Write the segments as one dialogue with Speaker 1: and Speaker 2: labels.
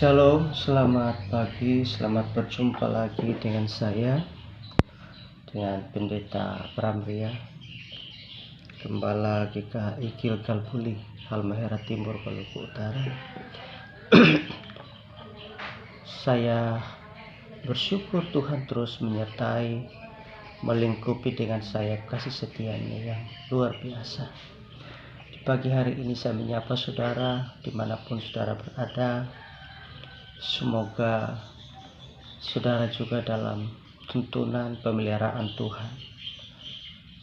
Speaker 1: Shalom, selamat pagi, selamat berjumpa lagi dengan saya, dengan Pendeta Pramria, Gembala GKI Gilgal Buli, Halmahera Timur, Maluku Utara. Saya bersyukur Tuhan terus menyertai, melingkupi dengan sayap kasih setianya yang luar biasa. Di pagi hari ini saya menyapa saudara dimanapun saudara berada. Semoga saudara juga dalam tuntunan pemeliharaan Tuhan.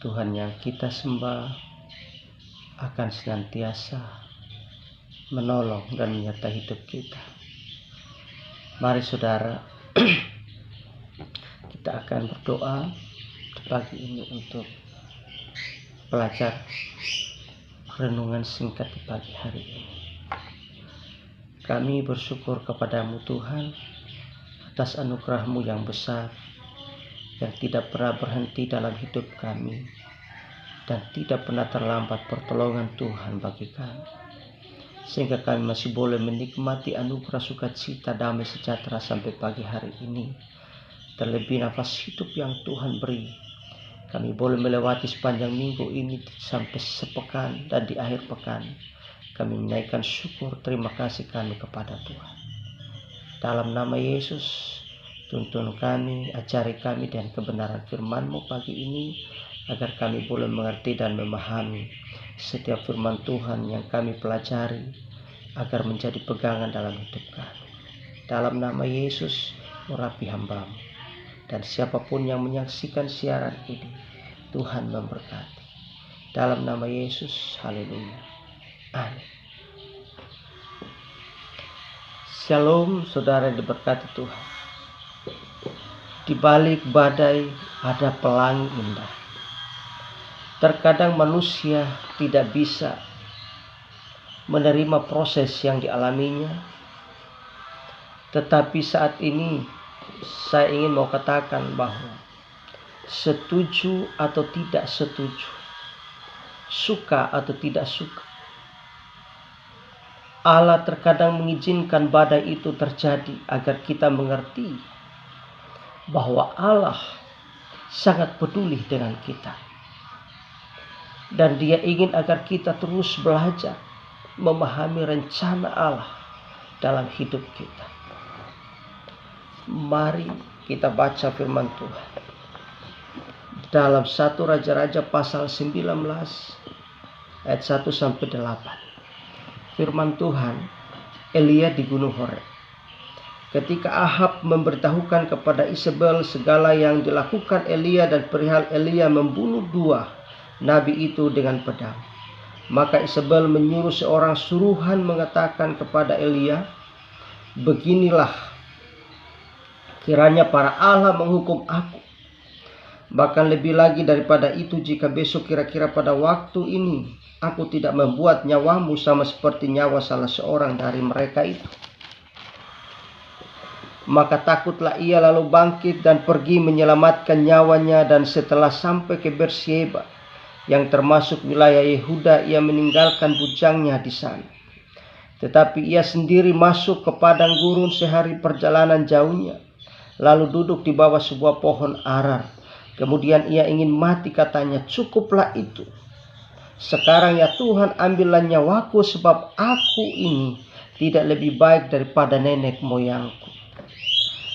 Speaker 1: Tuhan yang kita sembah akan senantiasa menolong dan menyertai hidup kita. Mari saudara, kita akan berdoa di pagi ini untuk belajar renungan singkat di pagi hari ini. Kami bersyukur kepadamu Tuhan atas anugerah-Mu yang besar yang tidak pernah berhenti dalam hidup kami dan tidak pernah terlambat pertolongan Tuhan bagi kami, sehingga kami masih boleh menikmati anugerah sukacita damai sejahtera sampai pagi hari ini. Terlebih nafas hidup yang Tuhan beri, kami boleh melewati sepanjang minggu ini sampai sepekan, dan di akhir pekan kami menaikkan syukur terima kasih kami kepada Tuhan. Dalam nama Yesus, tuntun kami, ajari kami dengan kebenaran firman-Mu pagi ini, agar kami boleh mengerti dan memahami setiap firman Tuhan yang kami pelajari, agar menjadi pegangan dalam hidup kami. Dalam nama Yesus, urapi hamba-Mu, dan siapapun yang menyaksikan siaran ini, Tuhan memberkati. Dalam nama Yesus, haleluya. Amin. Shalom saudara yang diberkati Tuhan. Di balik badai ada pelangi indah. Terkadang manusia tidak bisa menerima proses yang dialaminya. Tetapi saat ini saya ingin mau katakan bahwa setuju atau tidak setuju, suka atau tidak suka, Allah terkadang mengizinkan badai itu terjadi agar kita mengerti bahwa Allah sangat peduli dengan kita. Dan Dia ingin agar kita terus belajar memahami rencana Allah dalam hidup kita. Mari kita baca firman Tuhan dalam 1 Raja-Raja pasal 19 ayat 1-8. Firman Tuhan, Elia di Gunung Horeb. Ketika Ahab memberitahukan kepada Isabel segala yang dilakukan Elia dan perihal Elia membunuh 2 nabi itu dengan pedang, maka Isabel menyuruh seorang suruhan mengatakan kepada Elia, "Beginilah, kiranya para Allah menghukum aku. Bahkan lebih lagi daripada itu, jika besok kira-kira pada waktu ini aku tidak membuat nyawamu sama seperti nyawa salah seorang dari mereka itu." Maka takutlah ia lalu bangkit dan pergi menyelamatkan nyawanya, dan setelah sampai ke Beersheba yang termasuk wilayah Yehuda, ia meninggalkan bujangnya di sana. Tetapi ia sendiri masuk ke padang gurun sehari perjalanan jauhnya, lalu duduk di bawah sebuah pohon arar. Kemudian ia ingin mati, katanya, "Cukuplah itu. Sekarang ya Tuhan, ambillah nyawaku, sebab aku ini tidak lebih baik daripada nenek moyangku."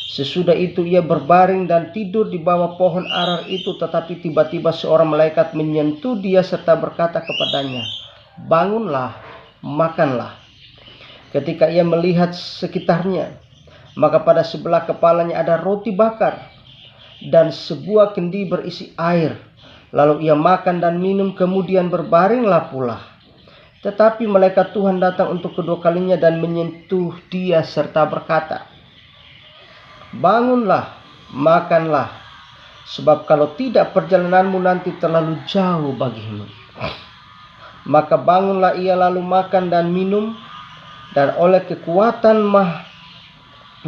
Speaker 1: Sesudah itu ia berbaring dan tidur di bawah pohon arar itu, tetapi tiba-tiba seorang malaikat menyentuh dia serta berkata kepadanya, "Bangunlah, makanlah." Ketika ia melihat sekitarnya, maka pada sebelah kepalanya ada roti bakar dan sebuah kendi berisi air. Lalu ia makan dan minum, kemudian berbaringlah pula. Tetapi malaikat Tuhan datang untuk kedua kalinya dan menyentuh dia serta berkata, "Bangunlah, makanlah, sebab kalau tidak perjalananmu nanti terlalu jauh bagimu." Maka bangunlah ia lalu makan dan minum, dan oleh kekuatan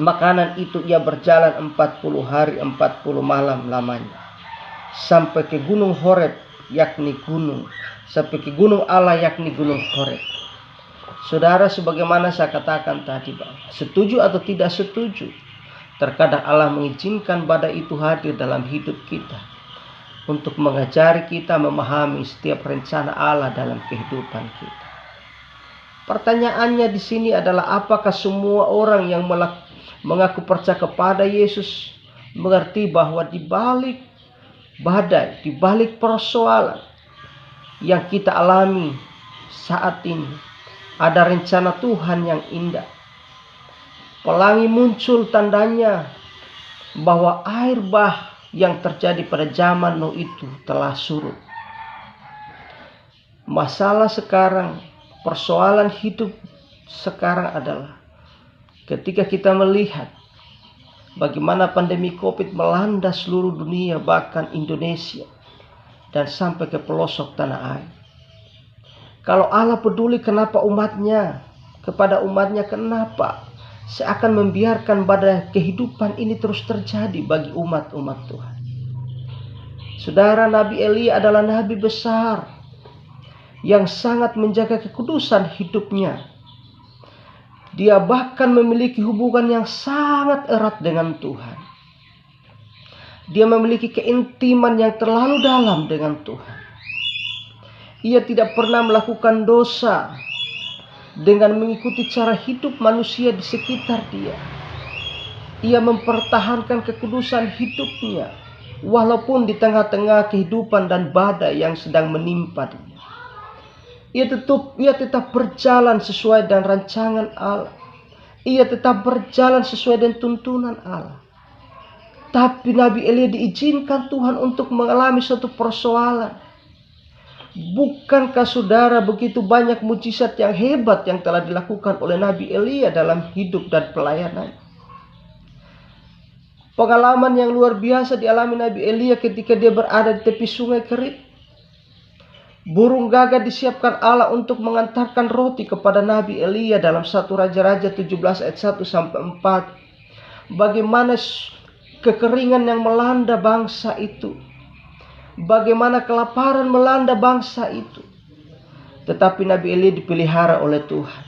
Speaker 1: makanan itu ia berjalan 40 hari 40 malam lamanya, sampai ke gunung Horeb, sampai ke gunung Allah, yakni gunung Horeb. Saudara, sebagaimana saya katakan tadi, setuju atau tidak setuju, terkadang Allah mengizinkan badai itu hadir dalam hidup kita untuk mengajari kita memahami setiap rencana Allah dalam kehidupan kita. Pertanyaannya di sini adalah, apakah semua orang yang mengaku percaya kepada Yesus mengerti bahwa di balik badai, di balik persoalan yang kita alami saat ini, ada rencana Tuhan yang indah. Pelangi muncul, tandanya bahwa air bah yang terjadi pada zaman Nuh itu telah surut. Masalah sekarang, persoalan hidup sekarang adalah ketika kita melihat bagaimana pandemi COVID melanda seluruh dunia, bahkan Indonesia, dan sampai ke pelosok tanah air. Kalau Allah peduli kenapa kepada umatnya, kenapa seakan membiarkan badai kehidupan ini terus terjadi bagi umat-umat Tuhan? Saudara, Nabi Elia adalah nabi besar yang sangat menjaga kekudusan hidupnya. Dia bahkan memiliki hubungan yang sangat erat dengan Tuhan. Dia memiliki keintiman yang terlalu dalam dengan Tuhan. Ia tidak pernah melakukan dosa dengan mengikuti cara hidup manusia di sekitar dia. Ia mempertahankan kekudusan hidupnya walaupun di tengah-tengah kehidupan dan badai yang sedang menimpa dia. Ia tetap berjalan sesuai dengan rancangan Allah. Ia tetap berjalan sesuai dengan tuntunan Allah. Tapi Nabi Elia diizinkan Tuhan untuk mengalami suatu persoalan. Bukankah saudara, begitu banyak mujizat yang hebat yang telah dilakukan oleh Nabi Elia dalam hidup dan pelayanan? Pengalaman yang luar biasa dialami Nabi Elia ketika dia berada di tepi sungai Kerit. Burung gagak disiapkan Allah untuk mengantarkan roti kepada Nabi Elia dalam 1 Raja-Raja 17 ayat 1-4. Bagaimana kekeringan yang melanda bangsa itu. Bagaimana kelaparan melanda bangsa itu. Tetapi Nabi Elia dipelihara oleh Tuhan.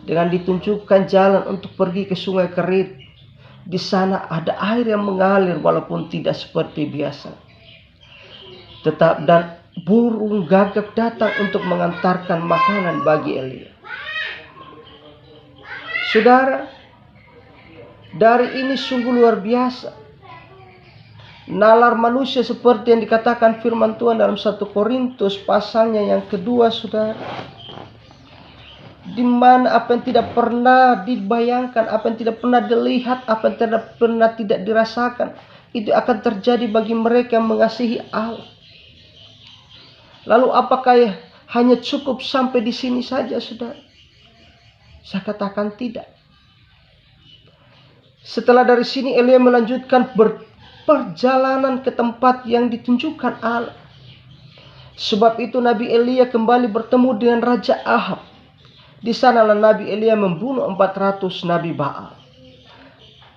Speaker 1: Dengan ditunjukkan jalan untuk pergi ke sungai Kerit. Di sana ada air yang mengalir walaupun tidak seperti biasa. Dan burung gagak datang untuk mengantarkan makanan bagi Elia. Saudara, dari ini sungguh luar biasa. Nalar manusia seperti yang dikatakan firman Tuhan dalam 1 Korintus pasalnya yang kedua, saudara. Di mana apa yang tidak pernah dibayangkan, apa yang tidak pernah dilihat, apa yang tidak dirasakan, itu akan terjadi bagi mereka yang mengasihi Allah. Lalu apakah hanya cukup sampai di sini saja, saudara? Saya katakan tidak. Setelah dari sini Elia melanjutkan perjalanan ke tempat yang ditunjukkan Allah. Sebab itu Nabi Elia kembali bertemu dengan Raja Ahab. Di sanalah Nabi Elia membunuh 400 Nabi Baal.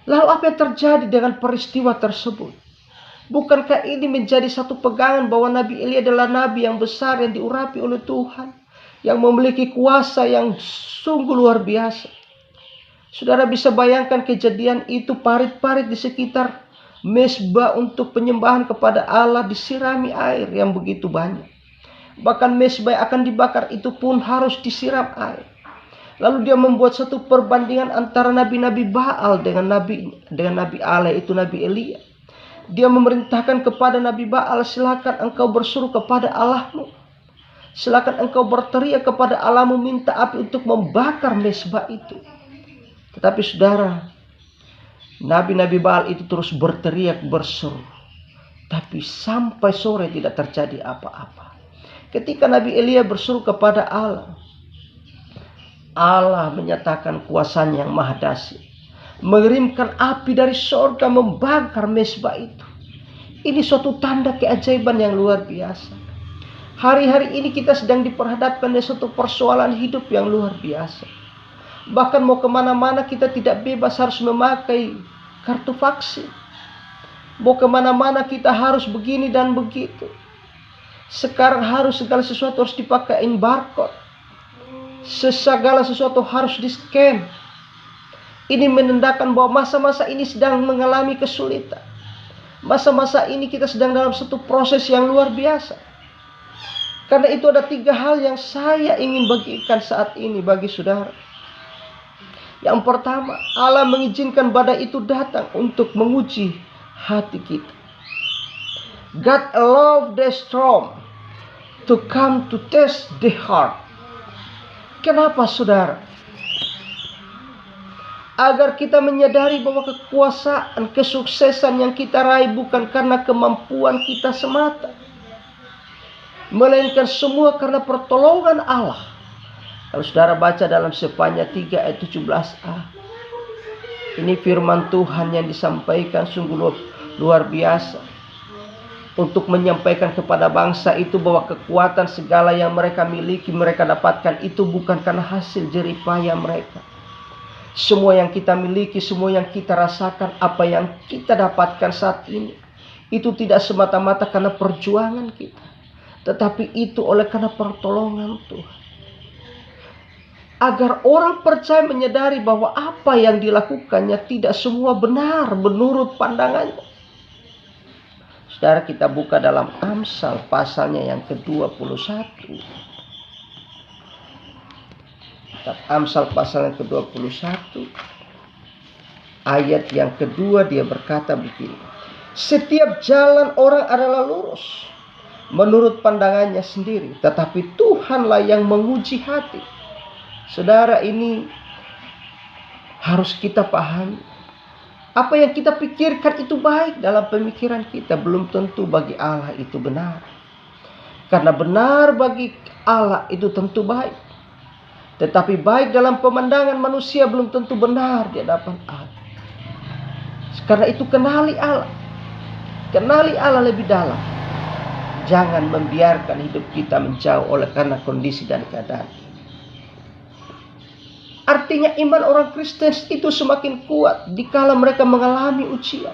Speaker 1: Lalu apa yang terjadi dengan peristiwa tersebut? Bukankah ini menjadi satu pegangan bahwa Nabi Elia adalah nabi yang besar yang diurapi oleh Tuhan, yang memiliki kuasa yang sungguh luar biasa? Saudara bisa bayangkan kejadian itu, parit-parit di sekitar mezbah untuk penyembahan kepada Allah disirami air yang begitu banyak. Bahkan mezbah akan dibakar itu pun harus disiram air. Lalu dia membuat satu perbandingan antara nabi-nabi Baal dengan nabi Allah, itu Nabi Elia. Dia memerintahkan kepada Nabi Baal, silakan engkau berseru kepada Allahmu. Silakan engkau berteriak kepada Allahmu, minta api untuk membakar mezbah itu. Tetapi saudara, nabi-nabi Baal itu terus berteriak, berseru. Tapi sampai sore tidak terjadi apa-apa. Ketika Nabi Elia berseru kepada Allah, Allah menyatakan kuasanya yang maha dahsyat, mengirimkan api dari surga membakar mezbah itu. Ini suatu tanda keajaiban yang luar biasa. Hari-hari ini kita sedang diperhadapkan dengan suatu persoalan hidup yang luar biasa. Bahkan mau kemana-mana kita tidak bebas harus memakai kartu vaksin. Mau kemana-mana kita harus begini dan begitu. Sekarang harus segala sesuatu harus dipakai barcode. Segala sesuatu harus di-scan. Ini menandakan bahwa masa-masa ini sedang mengalami kesulitan. Masa-masa ini kita sedang dalam satu proses yang luar biasa. Karena itu ada 3 hal yang saya ingin bagikan saat ini bagi saudara. Yang pertama, Allah mengizinkan badai itu datang untuk menguji hati kita. God allowed the storm to come to test the heart. Kenapa saudara? Agar kita menyadari bahwa kekuasaan, kesuksesan yang kita raih bukan karena kemampuan kita semata, melainkan semua karena pertolongan Allah. Kalau saudara baca dalam Sefanya 3 ayat 17a, ini firman Tuhan yang disampaikan sungguh luar biasa. Untuk menyampaikan kepada bangsa itu bahwa kekuatan segala yang mereka miliki, mereka dapatkan itu bukan karena hasil jerih payah mereka. Semua yang kita miliki, semua yang kita rasakan, apa yang kita dapatkan saat ini, itu tidak semata-mata karena perjuangan kita, tetapi itu oleh karena pertolongan Tuhan. Agar orang percaya menyadari bahwa apa yang dilakukannya tidak semua benar menurut pandangannya. Saudara, kita buka dalam Amsal pasalnya yang ke-21. Amsal pasal yang ke-21 ayat yang kedua, dia berkata begini. Setiap jalan orang adalah lurus menurut pandangannya sendiri, tetapi Tuhanlah yang menguji hati. Saudara, ini harus kita pahami. Apa yang kita pikirkan itu baik dalam pemikiran kita, belum tentu bagi Allah itu benar. Karena benar bagi Allah itu tentu baik, tetapi baik dalam pemandangan manusia belum tentu benar di hadapan Allah. Karena itu kenali Allah. Kenali Allah lebih dalam. Jangan membiarkan hidup kita menjauh oleh karena kondisi dan keadaan. Artinya iman orang Kristen itu semakin kuat dikala mereka mengalami ujian.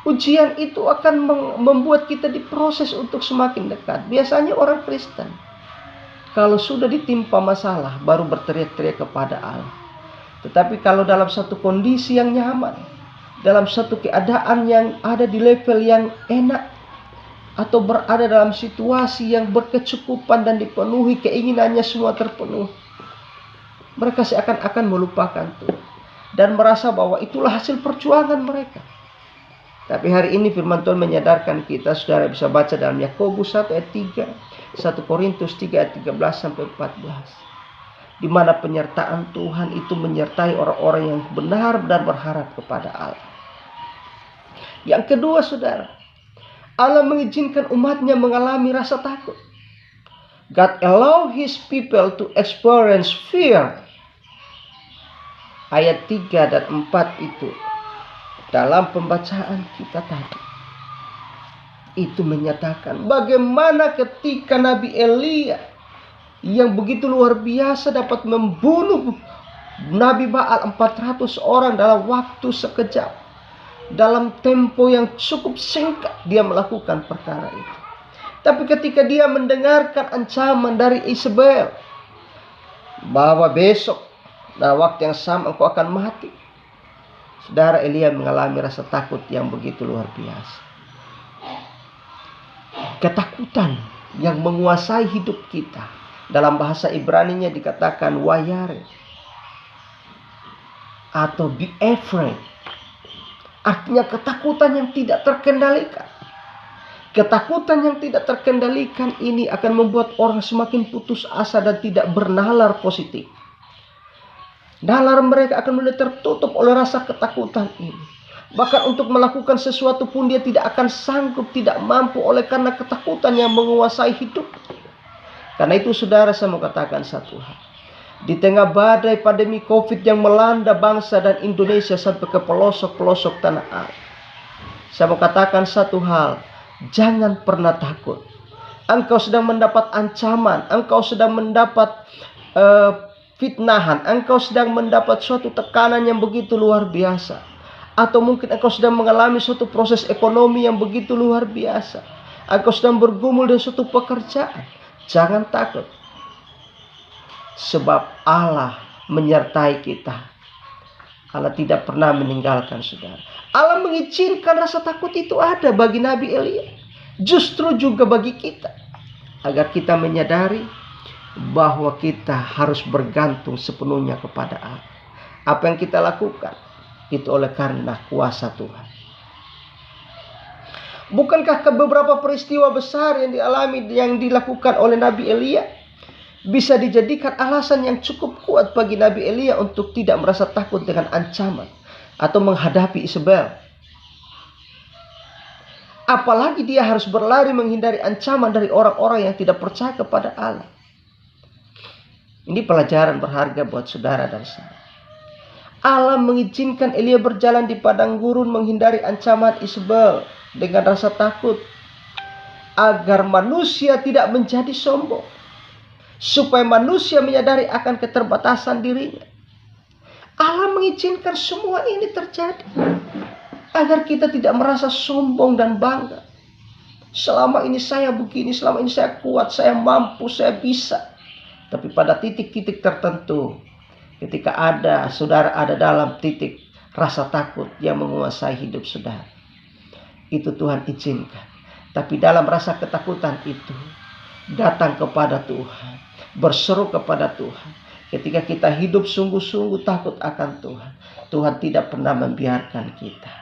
Speaker 1: Ujian itu akan membuat kita diproses untuk semakin dekat. Biasanya orang Kristen, kalau sudah ditimpa masalah, baru berteriak-teriak kepada Allah. Tetapi kalau dalam satu kondisi yang nyaman, dalam satu keadaan yang ada di level yang enak, atau berada dalam situasi yang berkecukupan dan dipenuhi keinginannya semua terpenuhi, mereka seakan-akan melupakan Tuhan dan merasa bahwa itulah hasil perjuangan mereka. Tapi hari ini firman Tuhan menyadarkan kita, saudara bisa baca dalam Yakobus 1 ayat 3, 1 Korintus 3 ayat 13 sampai 14, di mana penyertaan Tuhan itu menyertai orang-orang yang benar-benar berharap kepada Allah. Yang kedua, saudara, Allah mengizinkan umatnya mengalami rasa takut. God allow his people to experience fear. Ayat 3 dan 4 itu dalam pembacaan kita tadi, itu menyatakan bagaimana ketika Nabi Elia yang begitu luar biasa dapat membunuh Nabi Baal 400 orang dalam waktu sekejap. Dalam tempo yang cukup singkat dia melakukan perkara itu. Tapi ketika dia mendengarkan ancaman dari Isabel bahwa besok dalam waktu yang sama engkau akan mati, saudara, Elia mengalami rasa takut yang begitu luar biasa. Ketakutan yang menguasai hidup kita, dalam bahasa Ibrani-nya dikatakan wayare atau be afraid. Artinya ketakutan yang tidak terkendalikan. Ketakutan yang tidak terkendalikan ini akan membuat orang semakin putus asa dan tidak bernalar positif. Nalar mereka akan mulai tertutup oleh rasa ketakutan ini. Bahkan untuk melakukan sesuatu pun dia tidak akan sanggup, tidak mampu oleh karena ketakutan yang menguasai hidup. Karena itu saudara, saya mau katakan satu hal. Di tengah badai pandemi COVID yang melanda bangsa dan Indonesia sampai ke pelosok-pelosok tanah air, saya mau katakan satu hal, jangan pernah takut. Engkau sedang mendapat ancaman, engkau sedang mendapat fitnahan, engkau sedang mendapat suatu tekanan yang begitu luar biasa. Atau mungkin engkau sedang mengalami suatu proses ekonomi yang begitu luar biasa. Engkau sedang bergumul dengan suatu pekerjaan. Jangan takut, sebab Allah menyertai kita. Allah tidak pernah meninggalkan saudara. Allah mengizinkan rasa takut itu ada bagi Nabi Elia, justru juga bagi kita, agar kita menyadari bahwa kita harus bergantung sepenuhnya kepada Allah. Apa yang kita lakukan itu oleh karena kuasa Tuhan. Bukankah beberapa peristiwa besar yang dilakukan oleh Nabi Elia bisa dijadikan alasan yang cukup kuat bagi Nabi Elia untuk tidak merasa takut dengan ancaman atau menghadapi Isabel? Apalagi dia harus berlari menghindari ancaman dari orang-orang yang tidak percaya kepada Allah. Ini pelajaran berharga buat saudara dan saya. Allah mengizinkan Elia berjalan di padang gurun menghindari ancaman Isabel dengan rasa takut, agar manusia tidak menjadi sombong, supaya manusia menyadari akan keterbatasan dirinya. Allah mengizinkan semua ini terjadi agar kita tidak merasa sombong dan bangga. Selama ini saya begini, selama ini saya kuat, saya mampu, saya bisa. Tapi pada titik-titik tertentu, ketika saudara ada dalam titik rasa takut yang menguasai hidup saudara, itu Tuhan izinkan. Tapi dalam rasa ketakutan itu, datang kepada Tuhan, berseru kepada Tuhan. Ketika kita hidup sungguh-sungguh takut akan Tuhan, Tuhan tidak pernah membiarkan kita.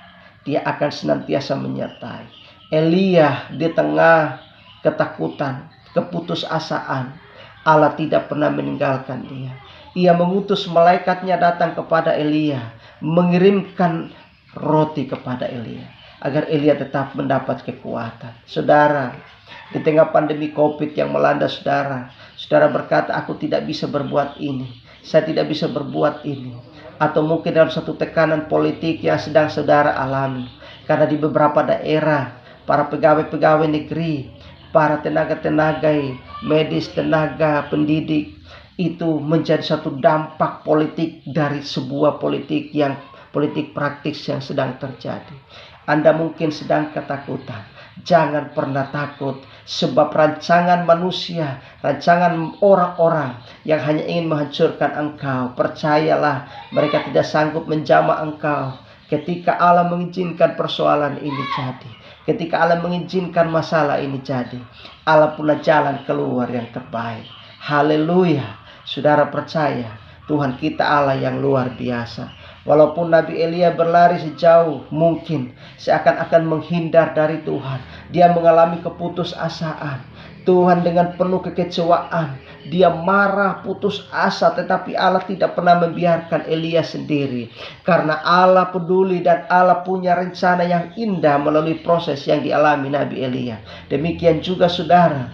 Speaker 1: Dia akan senantiasa menyertai. Elia di tengah ketakutan, keputusasaan, Allah tidak pernah meninggalkan dia. Ia mengutus malaikatnya datang kepada Elia, mengirimkan roti kepada Elia, agar Elia tetap mendapat kekuatan. Saudara, di tengah pandemi COVID yang melanda saudara, saudara berkata, aku tidak bisa berbuat ini, saya tidak bisa berbuat ini. Atau mungkin dalam satu tekanan politik yang sedang saudara alami. Karena di beberapa daerah, para pegawai-pegawai negeri, para tenaga-tenaga medis, tenaga pendidik, itu menjadi satu dampak politik dari sebuah politik praktis yang sedang terjadi. Anda mungkin sedang ketakutan. Jangan pernah takut, sebab rancangan manusia, rancangan orang-orang yang hanya ingin menghancurkan engkau, percayalah, mereka tidak sanggup menjamah engkau. Ketika Allah mengizinkan persoalan ini jadi, ketika Allah mengizinkan masalah ini jadi, Allah punya jalan keluar yang terbaik. Haleluya. Saudara percaya, Tuhan kita Allah yang luar biasa. Walaupun Nabi Elia berlari sejauh mungkin, seakan-akan menghindar dari Tuhan, dia mengalami keputusasaan. Tuhan dengan penuh kekecewaan, dia marah, putus asa, tetapi Allah tidak pernah membiarkan Elia sendiri. Karena Allah peduli dan Allah punya rencana yang indah melalui proses yang dialami Nabi Elia. Demikian juga saudara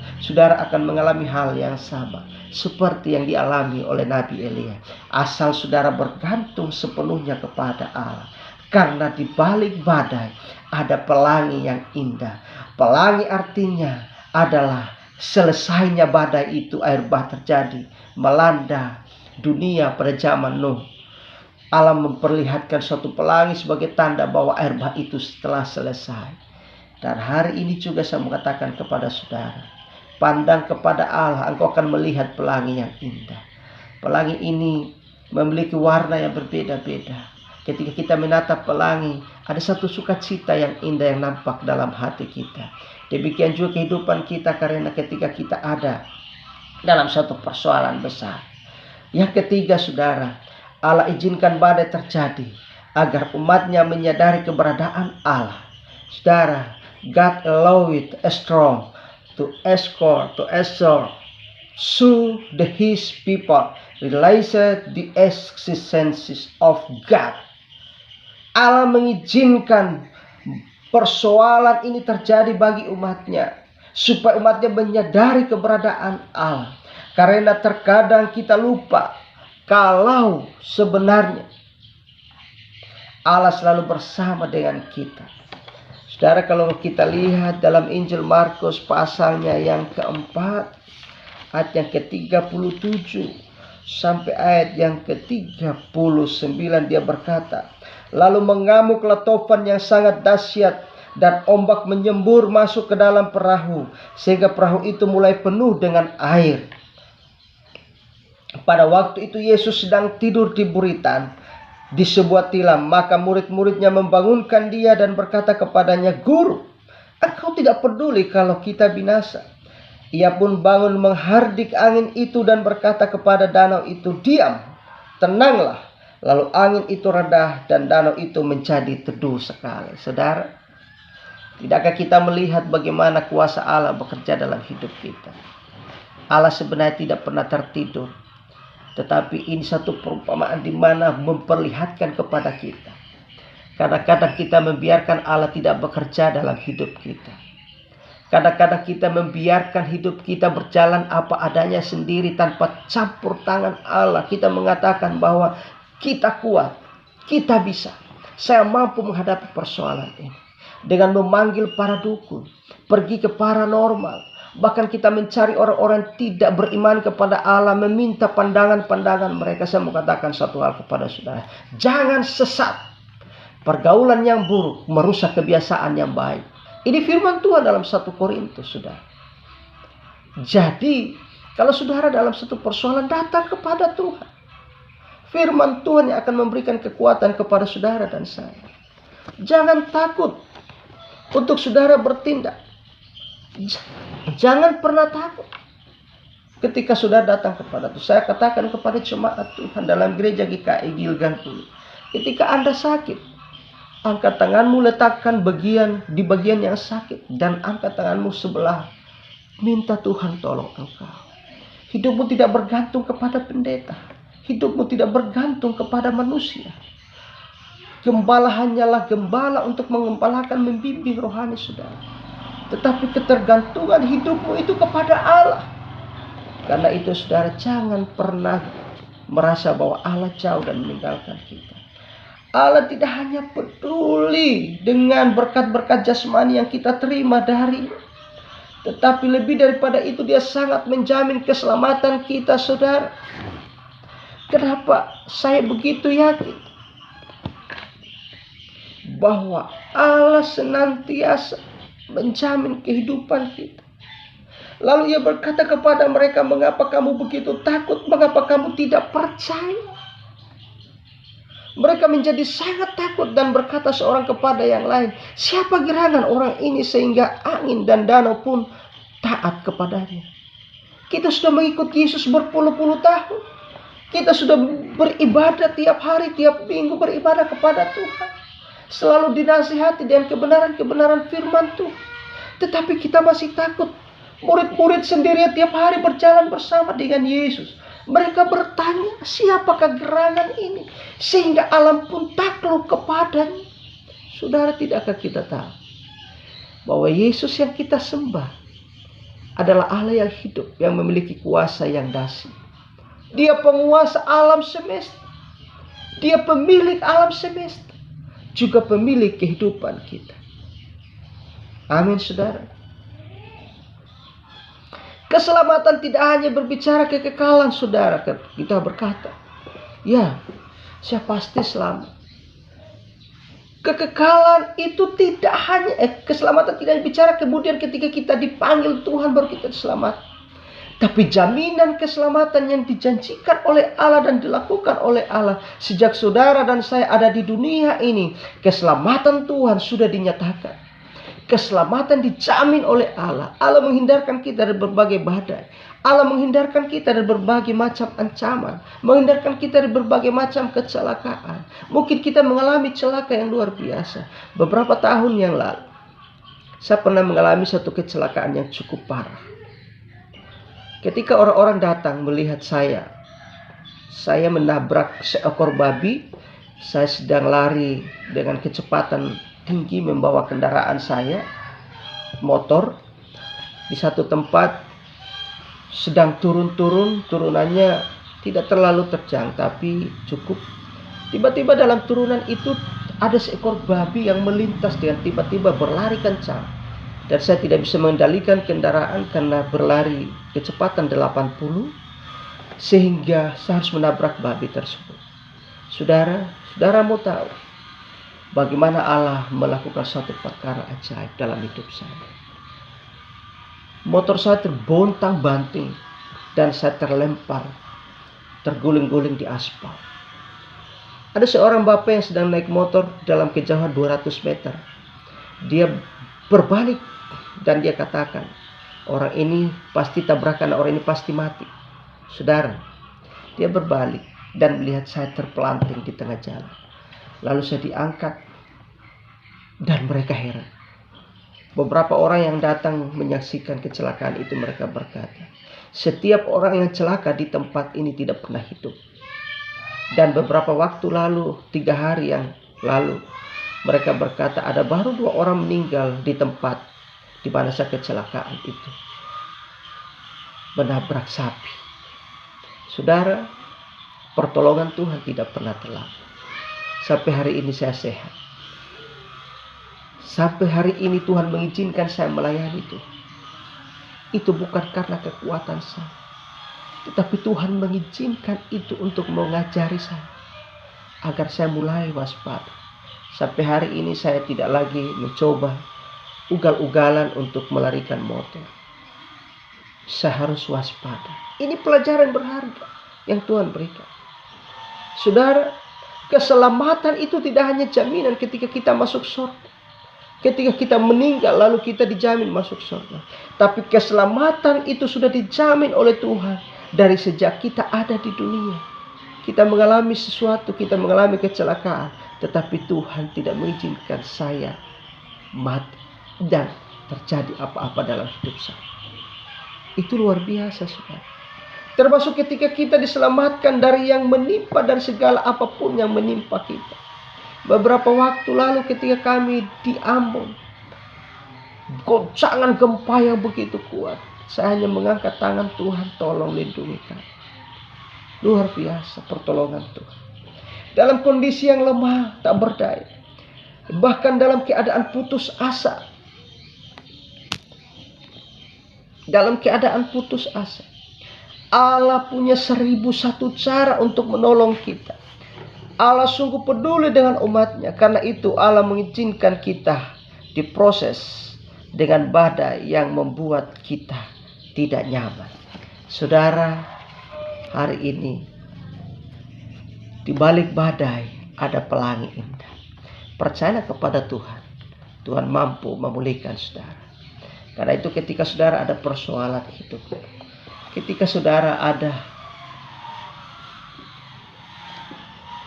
Speaker 1: akan mengalami hal yang sama seperti yang dialami oleh Nabi Elia. Asal saudara bergantung sepenuhnya kepada Allah. Karena di balik badai ada pelangi yang indah. Pelangi artinya adalah selesainya badai itu, air bah terjadi melanda dunia pada zaman Nuh. Allah memperlihatkan suatu pelangi sebagai tanda bahwa air bah itu telah selesai. Dan hari ini juga saya mengatakan kepada saudara, pandang kepada Allah, engkau akan melihat pelangi yang indah. Pelangi ini memiliki warna yang berbeda-beda. Ketika kita menatap pelangi, ada satu sukacita yang indah yang nampak dalam hati kita. Demikian juga kehidupan kita, karena ketika kita ada dalam satu persoalan besar. Yang ketiga saudara, Allah izinkan badai terjadi agar umatnya menyadari keberadaan Allah. Saudara, God allowed a storm to assure his people realize the existence of God. Allah mengizinkan persoalan ini terjadi bagi umatnya, supaya umatnya menyadari keberadaan Allah. Karena terkadang kita lupa kalau sebenarnya Allah selalu bersama dengan kita. Saudara, kalau kita lihat dalam Injil Markus pasalnya yang keempat, ayat yang ke-37 sampai ayat yang ke-39, dia berkata, lalu mengamuklah topan yang sangat dahsyat dan ombak menyembur masuk ke dalam perahu, sehingga perahu itu mulai penuh dengan air. Pada waktu itu Yesus sedang tidur di buritan di sebuah tilam. Maka murid-muridnya membangunkan dia dan berkata kepadanya, "Guru, engkau tidak peduli kalau kita binasa?" Ia pun bangun menghardik angin itu dan berkata kepada danau itu, "Diam, tenanglah." Lalu angin itu reda dan danau itu menjadi teduh sekali. Saudara, tidakkah kita melihat bagaimana kuasa Allah bekerja dalam hidup kita? Allah sebenarnya tidak pernah tertidur. Tetapi ini satu perumpamaan di mana memperlihatkan kepada kita. Kadang-kadang kita membiarkan Allah tidak bekerja dalam hidup kita. Kadang-kadang kita membiarkan hidup kita berjalan apa adanya sendiri tanpa campur tangan Allah. Kita mengatakan bahwa kita kuat, kita bisa. Saya mampu menghadapi persoalan ini. Dengan memanggil para dukun, pergi ke paranormal. Bahkan kita mencari orang-orang yang tidak beriman kepada Allah, meminta pandangan-pandangan mereka. Saya mau katakan satu hal kepada saudara. Jangan sesat. Pergaulan yang buruk merusak kebiasaan yang baik. Ini firman Tuhan dalam 1 Korintus, saudara. Jadi, kalau saudara dalam satu persoalan, datang kepada Tuhan. Firman Tuhan yang akan memberikan kekuatan kepada saudara dan saya. Jangan takut untuk saudara bertindak. Jangan pernah takut ketika saudara datang kepada Tuhan. Saya katakan kepada jemaat Tuhan dalam gereja GKI Gilgal Puli. Ketika Anda sakit, angkat tanganmu, letakkan di bagian yang sakit, dan angkat tanganmu sebelah. Minta Tuhan tolong engkau. Hidupmu tidak bergantung kepada pendeta. Hidupmu tidak bergantung kepada manusia. Gembala hanyalah gembala untuk mengembalakan, membimbing rohani saudara. Tetapi ketergantungan hidupmu itu kepada Allah. Karena itu saudara, jangan pernah merasa bahwa Allah jauh dan meninggalkan kita. Allah tidak hanya peduli dengan berkat-berkat jasmani yang kita terima dari, tetapi lebih daripada itu dia sangat menjamin keselamatan kita, saudara. Kenapa saya begitu yakin bahwa Allah senantiasa menjamin kehidupan kita? Lalu ia berkata kepada mereka, "Mengapa kamu begitu takut? Mengapa kamu tidak percaya?" Mereka menjadi sangat takut dan berkata seorang kepada yang lain, "Siapa gerangan orang ini sehingga angin dan danau pun taat kepadanya?" Kita sudah mengikuti Yesus berpuluh-puluh tahun. Kita sudah beribadah tiap hari, tiap minggu beribadah kepada Tuhan. Selalu dinasihati dengan kebenaran-kebenaran firman Tuhan. Tetapi kita masih takut. Murid-murid sendiri tiap hari berjalan bersama dengan Yesus. Mereka bertanya, siapakah gerangan ini sehingga alam pun takluk kepadanya? Saudara, tidakkah kita tahu bahwa Yesus yang kita sembah adalah Allah yang hidup, yang memiliki kuasa yang dahsyat. Dia penguasa alam semesta. Dia pemilik alam semesta, juga pemilik kehidupan kita. Amin, saudara. Keselamatan tidak hanya berbicara kekekalan, saudara. Kita berkata, ya, saya pasti selamat. Kekekalan itu tidak hanya keselamatan tidak bicara kemudian ketika kita dipanggil Tuhan baru kita selamat. Tapi jaminan keselamatan yang dijanjikan oleh Allah dan dilakukan oleh Allah sejak saudara dan saya ada di dunia ini, keselamatan Tuhan sudah dinyatakan. Keselamatan dijamin oleh Allah. Allah menghindarkan kita dari berbagai badai. Allah menghindarkan kita dari berbagai macam ancaman. Menghindarkan kita dari berbagai macam kecelakaan. Mungkin kita mengalami celaka yang luar biasa. Beberapa tahun yang lalu, saya pernah mengalami satu kecelakaan yang cukup parah. Ketika orang-orang datang melihat saya menabrak seekor babi. Saya sedang lari dengan kecepatan tinggi membawa kendaraan saya, motor, di satu tempat sedang turunannya tidak terlalu terjang tapi cukup. Tiba-tiba dalam turunan itu ada seekor babi yang melintas dengan tiba-tiba berlari kencang. Dan saya tidak bisa mengendalikan kendaraan karena berlari kecepatan 80 sehingga saya harus menabrak babi tersebut. Saudara mau tahu bagaimana Allah melakukan suatu perkara ajaib dalam hidup saya. Motor saya terbontang-banting dan saya terlempar, terguling-guling di aspal. Ada seorang bapak yang sedang naik motor dalam kejauhan 200 meter. Dia berbalik dan dia katakan, orang ini pasti tabrakan, orang ini pasti mati. Saudara, dia berbalik dan melihat saya terpelanting di tengah jalan. Lalu saya diangkat dan mereka heran. Beberapa orang yang datang menyaksikan kecelakaan itu, mereka berkata, setiap orang yang celaka di tempat ini tidak pernah hidup. Dan beberapa waktu lalu, 3 hari yang lalu, mereka berkata ada baru 2 orang meninggal di tempat di mana saya kecelakaan itu, menabrak sapi. Saudara, pertolongan Tuhan tidak pernah terlambat. Sampai hari ini saya sehat. Sampai hari ini Tuhan mengizinkan saya melayani Tuhan. Itu bukan karena kekuatan saya, tetapi Tuhan mengizinkan itu untuk mengajari saya, agar saya mulai waspada. Sampai hari ini saya tidak lagi mencoba ugal-ugalan untuk melarikan motor. Saya harus waspada. Ini pelajaran berharga yang Tuhan berikan. Saudara, keselamatan itu tidak hanya jaminan ketika kita masuk surga. Ketika kita meninggal lalu kita dijamin masuk surga. Tapi keselamatan itu sudah dijamin oleh Tuhan dari sejak kita ada di dunia. Kita mengalami sesuatu, kita mengalami kecelakaan, tetapi Tuhan tidak mengizinkan saya mati dan terjadi apa-apa dalam hidup saya. Itu luar biasa, saudara. Termasuk ketika kita diselamatkan dari yang menimpa dan segala apapun yang menimpa kita. Beberapa waktu lalu ketika kami di Ambon, goncangan gempa yang begitu kuat, saya hanya mengangkat tangan, Tuhan tolong lindungi kami. Luar biasa pertolongan Tuhan. Dalam kondisi yang lemah, tak berdaya, bahkan dalam keadaan putus asa. Dalam keadaan putus asa, Allah punya 1001 cara untuk menolong kita. Allah sungguh peduli dengan umatnya. Karena itu Allah mengizinkan kita diproses dengan badai yang membuat kita tidak nyaman. Saudara, hari ini di balik badai ada pelangi indah. Percayalah kepada Tuhan. Tuhan mampu memulihkan saudara. Karena itu ketika saudara ada persoalan hidup, ketika saudara ada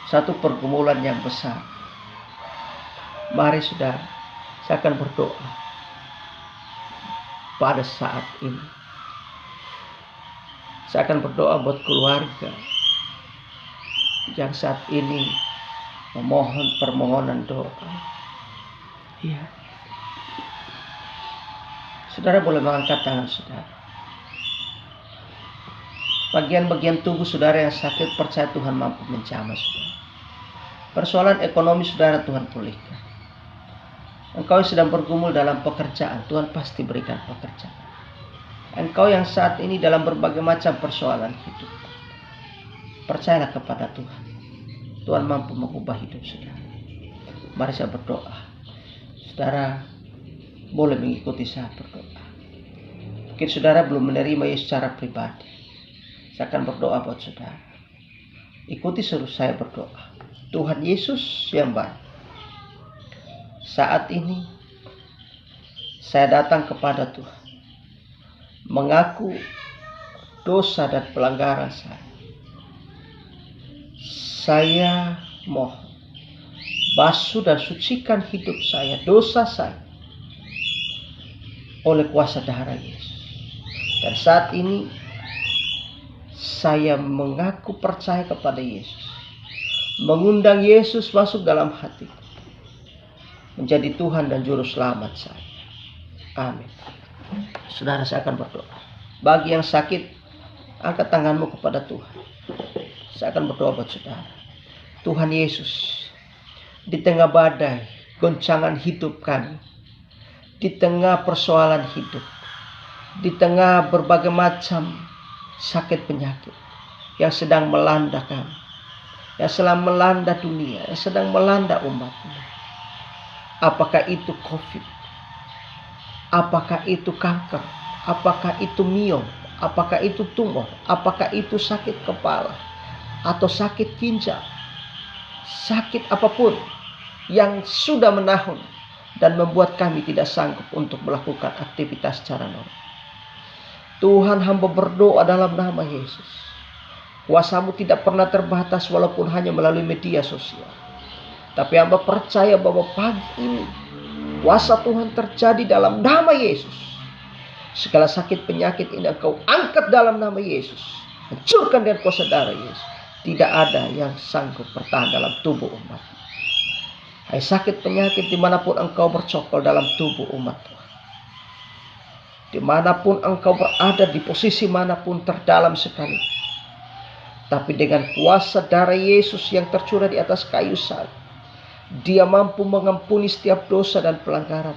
Speaker 1: satu pergumulan yang besar, mari saudara, saya akan berdoa pada saat ini. Saya akan berdoa buat keluarga yang saat ini memohon permohonan doa. Ya, saudara boleh mengangkat tangan saudara. Bagian-bagian tubuh saudara yang sakit, percaya Tuhan mampu menjamah saudara. Persoalan ekonomi saudara, Tuhan pulihkan. Engkau yang sedang bergumul dalam pekerjaan, Tuhan pasti berikan pekerjaan. Engkau yang saat ini dalam berbagai macam persoalan hidup, percayalah kepada Tuhan. Tuhan mampu mengubah hidup saudara. Mari saya berdoa. Saudara boleh mengikuti saya berdoa. Mungkin saudara belum menerima Yesus secara pribadi. Saya akan berdoa buat saudara. Ikuti suruh saya berdoa. Tuhan Yesus yang baik, saat ini saya datang kepada Tuhan, mengaku dosa dan pelanggaran saya. Saya mohon, basuh dan sucikan hidup saya, dosa saya, oleh kuasa darah Yesus. Dan saat ini saya mengaku percaya kepada Yesus, mengundang Yesus masuk dalam hatiku, menjadi Tuhan dan Juru Selamat saya. Amin. Saudara, saya akan berdoa. Bagi yang sakit, angkat tanganmu kepada Tuhan. Saya akan berdoa buat saudara. Tuhan Yesus, di tengah badai, goncangan hidup kami, di tengah persoalan hidup, di tengah berbagai macam sakit penyakit yang sedang melanda kami, yang sedang melanda dunia, yang sedang melanda umatmu, Apakah itu COVID? Apakah itu kanker? Apakah itu miom? Apakah itu tumor? Apakah itu sakit kepala? Atau sakit ginjal? Sakit apapun yang sudah menahun dan membuat kami tidak sanggup untuk melakukan aktivitas secara normal. Tuhan, hamba berdoa dalam nama Yesus. Kuasa-Mu tidak pernah terbatas walaupun hanya melalui media sosial. Tapi hamba percaya bahwa pagi ini kuasa Tuhan terjadi dalam nama Yesus. Segala sakit penyakit ini Engkau angkat dalam nama Yesus. Hancurkan dengan kuasa darah Yesus. Tidak ada yang sanggup bertahan dalam tubuh umat. Hai sakit penyakit dimanapun Engkau bercokol dalam tubuh umat Tuhan. Dimanapun Engkau berada, di posisi manapun, terdalam sekali. Tapi dengan kuasa darah Yesus yang tercurah di atas kayu salib, Dia mampu mengampuni setiap dosa dan pelanggaran.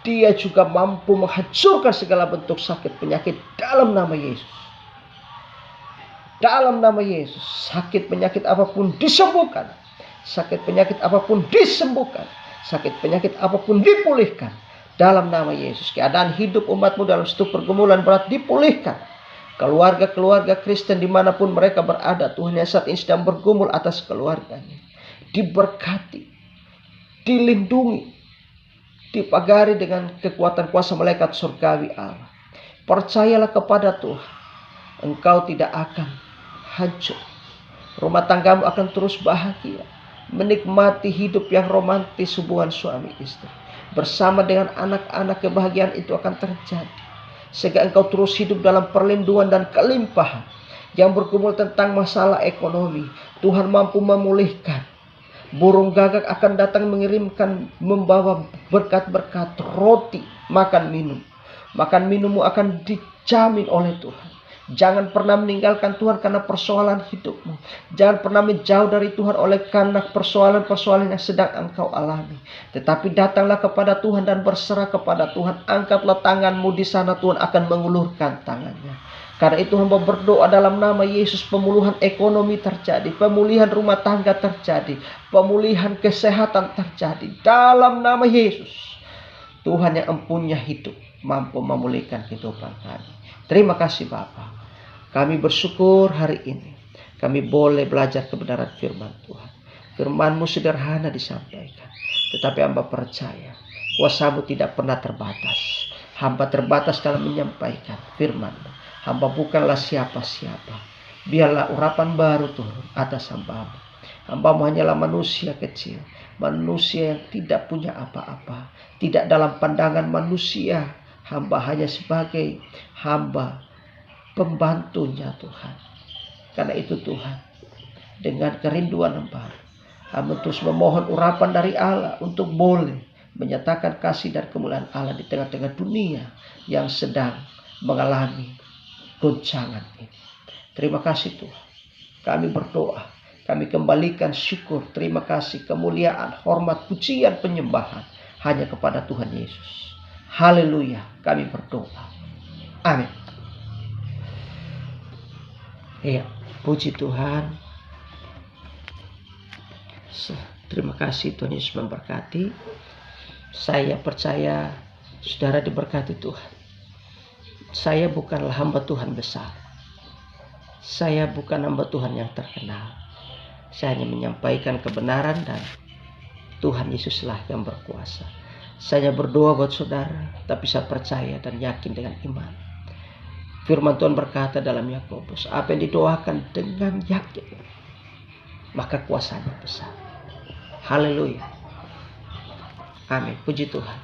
Speaker 1: Dia juga mampu menghancurkan segala bentuk sakit penyakit dalam nama Yesus. Dalam nama Yesus, sakit penyakit apapun disembuhkan. Sakit penyakit apapun disembuhkan. Sakit penyakit apapun dipulihkan. Dalam nama Yesus, keadaan hidup umat-Mu dalam satu pergumulan berat dipulihkan. Keluarga-keluarga Kristen dimanapun mereka berada, Tuhan yang saat ini sedang bergumul atas keluarganya, diberkati, dilindungi, dipagari dengan kekuatan kuasa malaikat surgawi Allah. Percayalah kepada Tuhan, engkau tidak akan hancur. Rumah tanggamu akan terus bahagia, menikmati hidup yang romantis hubungan suami istri. Bersama dengan anak-anak, kebahagiaan itu akan terjadi. Sehingga engkau terus hidup dalam perlindungan dan kelimpahan. Yang bergumul tentang masalah ekonomi, Tuhan mampu memulihkan. Burung gagak akan datang mengirimkan, membawa berkat-berkat, roti, makan minum. Makan minummu akan dijamin oleh Tuhan. Jangan pernah meninggalkan Tuhan karena persoalan hidupmu. Jangan pernah menjauh dari Tuhan oleh karena persoalan-persoalan yang sedang engkau alami. Tetapi datanglah kepada Tuhan dan berserah kepada Tuhan. Angkatlah tanganmu, di sana Tuhan akan mengulurkan tangannya. Karena itu hamba berdoa dalam nama Yesus, pemulihan ekonomi terjadi, pemulihan rumah tangga terjadi, pemulihan kesehatan terjadi. Dalam nama Yesus, Tuhan yang empunya hidup mampu memulihkan kehidupan kami. Terima kasih Bapa. Kami bersyukur hari ini kami boleh belajar kebenaran firman Tuhan. Firman-Mu sederhana disampaikan, tetapi hamba percaya kuasa-Mu tidak pernah terbatas. Hamba terbatas dalam menyampaikan firman-Mu. Hamba bukanlah siapa-siapa. Biarlah urapan baru turun atas hamba-Mu. Hamba-Mu hanyalah manusia kecil, manusia yang tidak punya apa-apa, tidak dalam pandangan manusia. Hamba hanya sebagai hamba pembantunya Tuhan. Karena itu Tuhan, dengan kerinduan hamba terus memohon urapan dari Allah untuk boleh menyatakan kasih dan kemuliaan Allah di tengah-tengah dunia yang sedang mengalami goncangan ini. Terima kasih Tuhan. Kami berdoa, kami kembalikan syukur, terima kasih, kemuliaan, hormat, pujian, penyembahan hanya kepada Tuhan Yesus. Haleluya, kami berdoa. Amin. Ya, puji Tuhan. Terima kasih, Tuhan Yesus memberkati. Saya percaya saudara diberkati Tuhan. Saya bukanlah hamba Tuhan besar. Saya bukan hamba Tuhan yang terkenal. Saya hanya menyampaikan kebenaran dan Tuhan Yesuslah yang berkuasa. Saya berdoa buat saudara, tapi saya percaya dan yakin dengan iman. Firman Tuhan berkata dalam Yakobus, apa yang didoakan dengan yakin, maka kuasanya besar. Haleluya. Amin. Puji Tuhan.